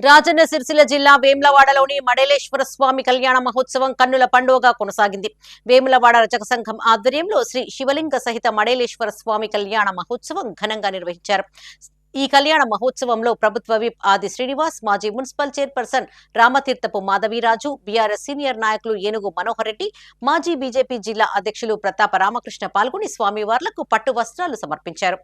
రాజన్న సిరిసిల్ల జిల్లా వేములవాడలోని మడేలేశ్వర స్వామి కళ్యాణ మహోత్సవం కన్నుల పండుగగా కొనసాగింది. వేములవాడ రజక సంఘం ఆధ్వర్యంలో శ్రీ శివలింగ సహిత మడేలేశ్వర స్వామి కళ్యాణ మహోత్సవం ఘనంగా నిర్వహించారు. ఈ కళ్యాణ మహోత్సవంలో ప్రభుత్వ విప్ ఆది శ్రీనివాస్, మాజీ municipal chairperson Ramatheerthapu Madhavi Raju, BRS senior నాయకులు ఏనుగు మనోహర్ రెడ్డి, మాజీ బీజేపీ జిల్లా అధ్యక్షులు ప్రతాప రామకృష్ణ పాల్గొని స్వామివార్లకు పట్టు వస్త్రాలు సమర్పించారు.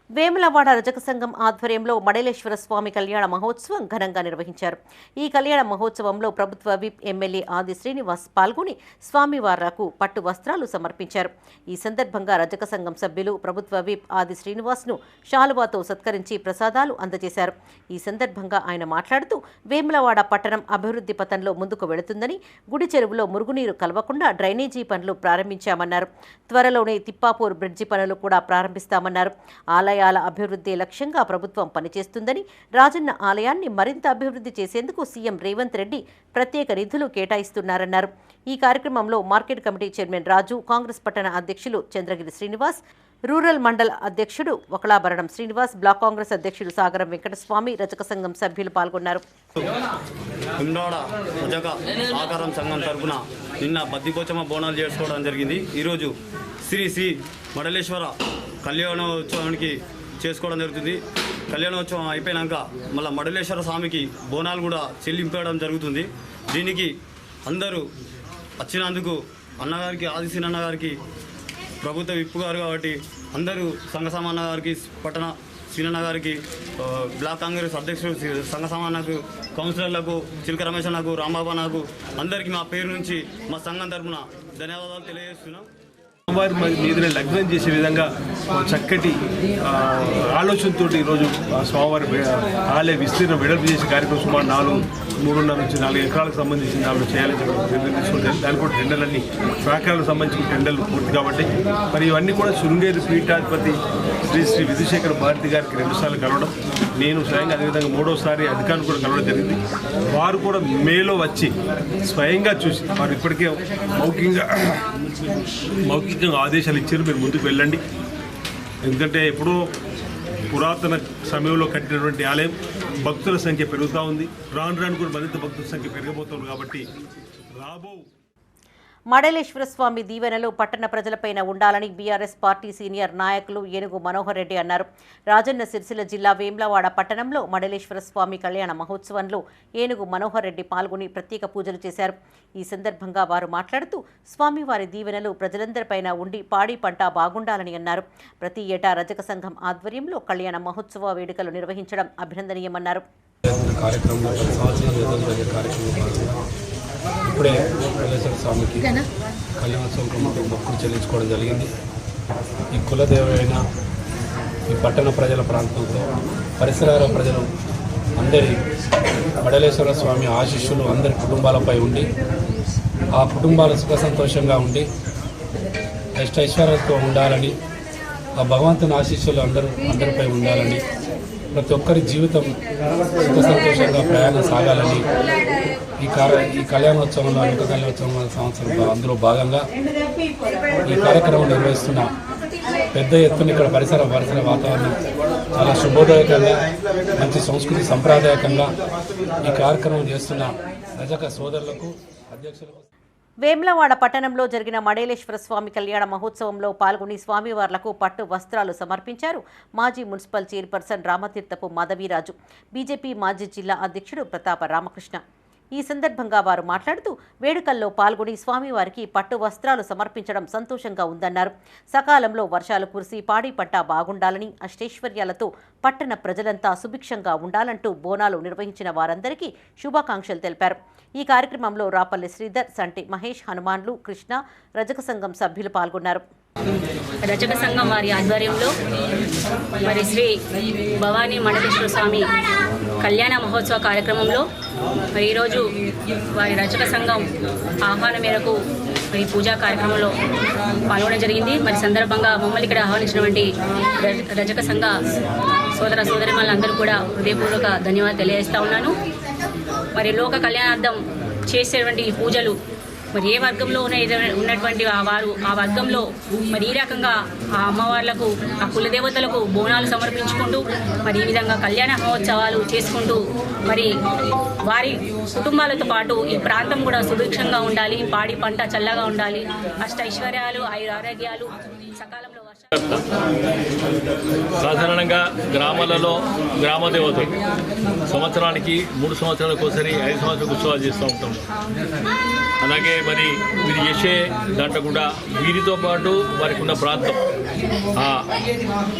వేములవాడ రజక సంఘం ఆధ్వర్యంలో మడేలేశ్వర స్వామి కళ్యాణ మహోత్సవం ఘనంగా నిర్వహించారు. ఈ కళ్యాణ మహోత్సవంలో ప్రభుత్వ విప్ ఎమ్మెల్యే ఆది శ్రీనివాస్ పాల్గొని స్వామివార్లకు పట్టు వస్త్రాలు సమర్పించారు. ఈ సందర్భంగా రజక సంఘం సభ్యులు ప్రభుత్వ విప్ ఆది శ్రీనివాస్ను శాలువాతో సత్కరించి ప్రసాదాలు అందజేశారు. ఈ సందర్భంగా ఆయన మాట్లాడుతూ వేములవాడ పట్టణం అభివృద్ధి పథంలో ముందుకు వెళుతుందని, గుడి చెరువులో మురుగునీరు కలవకుండా డ్రైనేజీ పనులు ప్రారంభించామన్నారు. త్వరలోనే తిప్పాపూర్ బ్రిడ్జి పనులు కూడా ప్రారంభిస్తామన్నారు. ఆలయాల అభివృద్ధి లక్ష్యంగా ప్రభుత్వం పనిచేస్తుందని, రాజన్న ఆలయాన్ని మరింత అభివృద్ధి చేసేందుకు సీఎం రేవంత్ రెడ్డి ప్రత్యేక నిధులు కేటాయిస్తున్నారన్నారు. ఈ కార్యక్రమంలో మార్కెట్ కమిటీ చైర్మన్ రాజు, కాంగ్రెస్ పట్టణ అధ్యక్షులు చంద్రగిరి శ్రీనివాస్, రూరల్ మండల అధ్యక్షుడు వకలాభరణం శ్రీనివాస్, బ్లాక్ కాంగ్రెస్ అధ్యక్షుడు సాగరం వెంకటస్వామి, రజక సంఘం సభ్యులు పాల్గొన్నారు. సంఘం తరఫున నిన్న బద్దిపోచమ్మ బోనాలు చేసుకోవడం జరిగింది. ఈరోజు శ్రీ శ్రీ మడలేశ్వర కళ్యాణోత్సవానికి చేసుకోవడం జరుగుతుంది. కళ్యాణోత్సవం అయిపోయినాక మళ్ళీ మడలేశ్వర స్వామికి బోనాలు కూడా చెల్లింపడం జరుగుతుంది. దీనికి అందరూ వచ్చినందుకు అన్నగారికి, ఆదిశీన అన్నగారికి, ప్రభుత్వ విప్పు గారు కాబట్టి అందరూ సంఘ సమాన గారికి, పట్టణ సీనన్న గారికి, బ్లాక్ కాంగ్రెస్ అధ్యక్షుడు సంఘ సమానకు, కౌన్సిలర్లకు, చిలక రమేష్ అన్నకు, రాంబాబు అన్నకు అందరికీ మా పేరు నుంచి మా సంఘం తరఫున ధన్యవాదాలు తెలియజేస్తున్నాం. అమ్మవారి మీదనే లగ్నం చేసే విధంగా చక్కటి ఆలోచనతో ఈరోజు స్వామివారి ఆలయ విస్తీర్ణం వెడల్పు చేసే కార్యక్రమం సుమారు 3.5 నుంచి 4 ఎకరాలకు సంబంధించిన దాంట్లో చేయాలని చెప్పి తీసుకుంటారు. దాని కూడా టెండర్లన్నీ ట్రాక్టర్లకు సంబంధించిన టెండర్లు పూర్తి కాబట్టి మరి ఇవన్నీ కూడా శృంగేరి పీఠాధిపతి శ్రీ శ్రీ విధుశేఖర భారతి గారికి 2 సార్లు కలవడం, నేను స్వయంగా అదేవిధంగా 3వసారి అధికారులు కూడా కలవడం జరిగింది. వారు కూడా మేలో వచ్చి స్వయంగా చూసి వారు ఇప్పటికే మౌఖికంగా ఆదేశాలు ఇచ్చారు, మీరు ముందుకు వెళ్ళండి. ఎందుకంటే ఎప్పుడో పురాతన సమయంలో కట్టినటువంటి ఆలయం, భక్తుల సంఖ్య పెరుగుతూ ఉంది. రాను రాను కూడా మరింత భక్తుల సంఖ్య పెరగబోతుంది. కాబట్టి మడేలేశ్వర స్వామి దీవెనలు పట్టణ ప్రజలపైన ఉండాలని బీఆర్ఎస్ పార్టీ సీనియర్ నాయకులు ఏనుగు మనోహర్ రెడ్డి అన్నారు. రాజన్న సిరిసిల్ల జిల్లా వేములవాడ పట్టణంలో మడేలేశ్వర స్వామి కళ్యాణ మహోత్సవంలో ఏనుగు మనోహర్ రెడ్డి పాల్గొని ప్రత్యేక పూజలు చేశారు. ఈ సందర్భంగా వారు మాట్లాడుతూ స్వామివారి దీవెనలు ప్రజలందరిపైన ఉండి పాడి పంట బాగుండాలని అన్నారు. ప్రతి ఏటా రజక సంఘం ఆధ్వర్యంలో కళ్యాణ మహోత్సవ వేడుకలు నిర్వహించడం అభినందనీయమన్నారు. ఇప్పుడే మడలేశ్వర స్వామికి కళ్యాణోత్సవం కమిటీ మొక్కులు చెల్లించుకోవడం జరిగింది. ఈ కులదేవైన ఈ పట్టణ ప్రజల ప్రాంతంతో పరిసరాల ప్రజలు అందరి మడలేశ్వర స్వామి ఆశీస్సులు అందరి కుటుంబాలపై ఉండి, ఆ కుటుంబాలు సుఖ సంతోషంగా ఉండి ఐశ్వర్యాలతో ఉండాలని, ఆ భగవంతుని ఆశీస్సులు అందరిపై ఉండాలని, ప్రతి ఒక్కరి జీవితం సుఖ సంతోషంగా ప్రయాణం సాగాలని ఈ కళ్యాణోత్సవంలో అనేక కళ్యాణోత్సవం సంవత్సరం అందులో భాగంగా ఈ కార్యక్రమం నిర్వహిస్తున్న పెద్ద ఎత్తున ఇక్కడ పరిసర వాతావరణం చాలా శుభోదయకంగా, మంచి సంస్కృతి సంప్రదాయకంగా ఈ కార్యక్రమం చేస్తున్న రజక సోదరులకు, అధ్యక్షులకు. వేములవాడ పట్టణంలో జరిగిన మడేలేశ్వర స్వామి కళ్యాణ మహోత్సవంలో పాల్గొని స్వామివార్లకు పట్టు వస్త్రాలు సమర్పించారు మాజీ municipal chairperson Ramatheerthapu Madhavi Raju, BJP మాజీ జిల్లా అధ్యక్షుడు ప్రతాప రామకృష్ణ. ఈ సందర్భంగా వారు మాట్లాడుతూ వేడుకల్లో పాల్గొని స్వామివారికి పట్టు వస్త్రాలు సమర్పించడం సంతోషంగా ఉందన్నారు. సకాలంలో వర్షాలు కురిసి పాడి పంట బాగుండాలని, అష్టైశ్వర్యాలతో పట్టణ ప్రజలంతా సుభిక్షంగా ఉండాలంటూ బోనాలు నిర్వహించిన వారందరికీ శుభాకాంక్షలు తెలిపారు. ఈ కార్యక్రమంలో రాపల్లి శ్రీధర్, సంటి మహేష్, హనుమాన్లు, కృష్ణ, రజక సంఘం సభ్యులు పాల్గొన్నారు. రజక సంఘం వారి ఆధ్వర్యంలో మరి శ్రీ భవానీ మడలేశ్వర స్వామి కళ్యాణ మహోత్సవ కార్యక్రమంలో మరి ఈరోజు వారి రజక సంఘం ఆహ్వానం మేరకు ఈ పూజా కార్యక్రమంలో పాల్గొనడం జరిగింది. మరి సందర్భంగా మమ్మల్ని ఇక్కడ ఆహ్వానించినటువంటి రజక సంఘ సోదర సోదరిమణులందరూ కూడా హృదయపూర్వక ధన్యవాదాలు తెలియజేస్తూ ఉన్నాను. మరి లోక కళ్యాణార్థం చేసేటువంటి ఈ పూజలు మరి ఏ వర్గంలో ఉన్నటువంటి వారు ఆ వర్గంలో మరి ఈ రకంగా ఆ అమ్మవార్లకు ఆ కులదేవతలకు బోనాలు సమర్పించుకుంటూ మరి ఈ విధంగా కళ్యాణ మహోత్సవాలు చేసుకుంటూ మరి వారి కుటుంబాలతో పాటు ఈ ప్రాంతం కూడా సుభిక్షంగా ఉండాలి, పాడి పంట చల్లగా ఉండాలి, అష్టైశ్వర్యాలు ఆరోగ్యాలు సకాలంలో సాధారణంగా గ్రామాలలో గ్రామ దేవతలు సంవత్సరానికి 3 సంవత్సరాలకు ఒకసారి 5 సంవత్సరాలకు ఉత్సవాలు చేస్తూ ఉంటాం. అలాగే మరి వీరు చేసే దాంట్లో కూడా వీరితో పాటు వారికి ఉన్న ప్రాంతం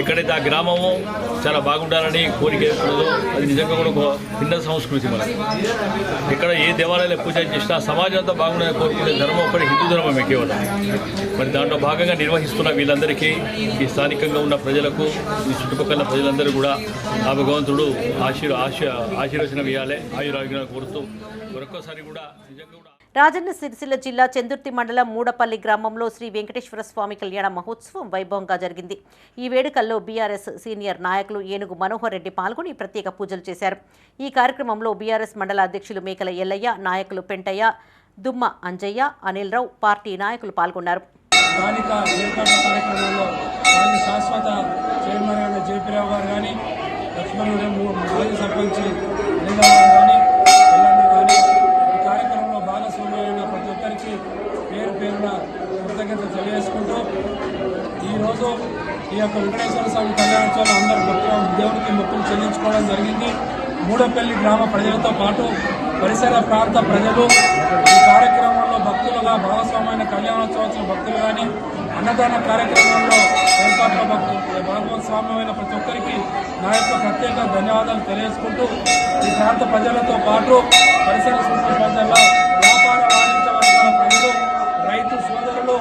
ఎక్కడైతే ఆ గ్రామము చాలా బాగుండాలని కోరిక ఉన్నదో అది నిజంగా కూడా ఒక భిన్న సంస్కృతి. మనకి ఇక్కడ ఏ దేవాలయాలు పూజ చేసినా సమాజం అంతా బాగుండాలని కోరుకునే ధర్మం ఒకటి హిందూ ధర్మం కేవలం. మరి దాంట్లో భాగంగా నిర్వహిస్తున్న వీళ్ళందరికీ ఈ స్థానికంగా ఉన్న ప్రజలకు ఈ చుట్టుపక్కల ప్రజలందరూ కూడా ఆ భగవంతుడు ఆశీర్వచనం ఇవ్వాలి, ఆయురారోగ్యాలు కోరుతూ మరొక్కసారి కూడా నిజంగా కూడా. రాజన్న సిరిసిల్ల జిల్లా చందుర్తి మండలం మూడపల్లి గ్రామంలో శ్రీ వెంకటేశ్వర స్వామి కళ్యాణ మహోత్సవం వైభవంగా జరిగింది. ఈ వేడుకల్లో బీఆర్ఎస్ సీనియర్ నాయకులు ఏనుగు మనోహర్ రెడ్డి పాల్గొని ప్రత్యేక పూజలు చేశారు. ఈ కార్యక్రమంలో బీఆర్ఎస్ మండల అధ్యక్షులు మేకల ఎల్లయ్య, నాయకులు పెంటయ్య, దుమ్మ అంజయ్య, అనిల్ రావు, పార్టీ నాయకులు పాల్గొన్నారు. స్థానిక ఏర్పాట్ల కార్యక్రమంలో శాశ్వత చైర్మన్ అయిన జేపీరావు గారు కానీ, లక్ష్మణుడు మాజీ సర్పంచ్ గారు కానీ, ఈ కార్యక్రమంలో భాగస్వామ్యం అయిన ప్రతి ఒక్కరికి పేరున కృతజ్ఞతలు తెలియజేసుకుంటూ ఈరోజు ఈ యొక్క వెంకటేశ్వర స్వామి కళ్యాణోత్సవాలు అందరూ దేవుడికి మొక్కులు చెల్లించుకోవడం జరిగింది. మూడపల్లి గ్రామ ప్రజలతో పాటు పరిసర ప్రాంత ప్రజలు ఈ కార్యక్రమంలో భక్తులుగా భాగస్వామైన కళ్యాణోత్సవం భక్తులు కానీ, అన్నదాన కార్యక్రమంలో ఏర్పాట్ల భాగస్వామ్యమైన ప్రతి ఒక్కరికి నా యొక్క ప్రత్యేక ధన్యవాదాలు తెలియజేసుకుంటూ ఈ ప్రాంత ప్రజలతో పాటు పరిసర ప్రజల వ్యాపార వాణిజ్య వర్గాల ప్రజలు, రైతు సోదరులు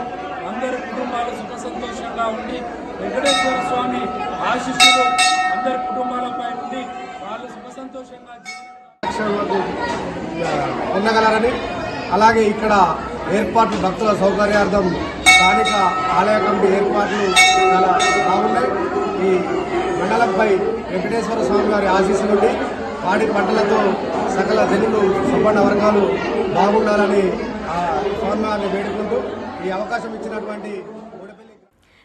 అందరి కుటుంబాలు సుఖ సంతోషంగా ఉండి వెంకటేశ్వర స్వామి ఆశీస్సులు అందరి కుటుంబాలపై ఉండి వాళ్ళు సుఖ సంతోషంగా పొందగలరని, అలాగే ఇక్కడ ఏర్పాట్లు భక్తుల సౌకర్యార్థం స్థానిక ఆలయ కమిటీ ఏర్పాట్లు చాలా బాగున్నాయి. ఈ మండలంపై వెంకటేశ్వర స్వామి వారి ఆశీస్సు నుండి పాడి పంటలతో సకల జనులు సంపన్న వర్గాలు బాగుండాలని స్వామివారిని వేడుకుంటూ ఈ అవకాశం ఇచ్చినటువంటి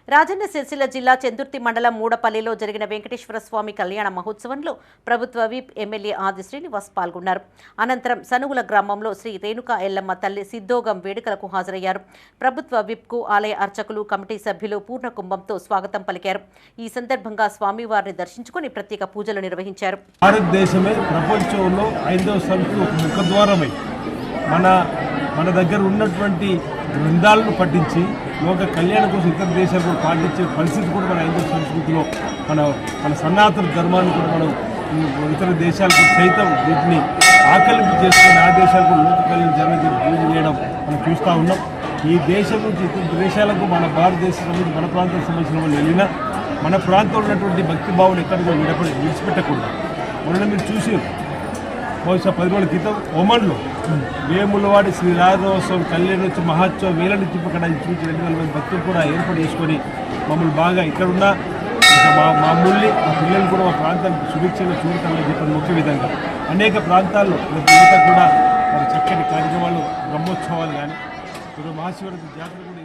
రాజన్న సిరిసిల్ల జిల్లా చందుర్తి మండలం మూడపల్లిలో జరిగిన వెంకటేశ్వర స్వామి కళ్యాణ మహోత్సవంలో ప్రభుత్వ విప్ ఎమ్మెల్యే ఆది శ్రీనివాస్ పాల్గొన్నారు. అనంతరం సనుగుల గ్రామంలో శ్రీ రేణుకా ఎల్లమ్మ తల్లి సిద్ధోగం వేడుకలకు హాజరయ్యారు. ప్రభుత్వ విప్కు ఆలయ అర్చకులు, కమిటీ సభ్యులు పూర్ణ కుంభంతో స్వాగతం పలికారు. ఈ సందర్భంగా స్వామివారిని దర్శించుకుని ప్రత్యేక పూజలు నిర్వహించారు. భారతదేశమే ప్రపంచంలో 5వ సంస్కృతి ముఖద్వారమై మన దగ్గర ఉన్నటువంటి గ్రంథాలను పఠించి లోక కళ్యాణం కోసం ఇతర దేశాలు కూడా పాటించే పరిస్థితి కూడా మన 5వ సంస్కృతిలో మన సనాతన ధర్మాన్ని కూడా మనం ఇతర దేశాలకు సైతం వీటిని ఆకలింపు చేసుకుని ఆ దేశాలు కూడా లోక కళ్యాణం జరగడం మనం చూస్తూ ఉన్నాం. ఈ దేశం నుంచి ఇతర దేశాలకు మన భారతదేశం సంబంధించి మన ప్రాంతానికి సంబంధించిన వాళ్ళు వెళ్ళినా మన ప్రాంతంలో ఉన్నటువంటి భక్తి భావన ఎక్కడికి విడిచిపెట్టకూడదు. మొన్న మీరు చూసారు, బహుశా 10 రోజుల క్రితం ఒమన్లో వేములవాడి శ్రీ రాజోత్సవం కళ్యాణోత్సవం మహోత్సవం వేల నుంచి ఇక్కడ చూసి 2,000 మంది భక్తులు కూడా ఏర్పాటు చేసుకొని మమ్మల్ని బాగా ఇక్కడున్న మమ్మల్ని మా పిల్లలు కూడా మా ప్రాంతానికి సుభిక్షంగా చూడటాలని చెప్పిన ముఖ్య విధంగా అనేక ప్రాంతాల్లో యువత కూడా మరి చక్కటి కార్యక్రమాలు, బ్రహ్మోత్సవాలు కానీ మహాశివరాత్రి జాతర కూడా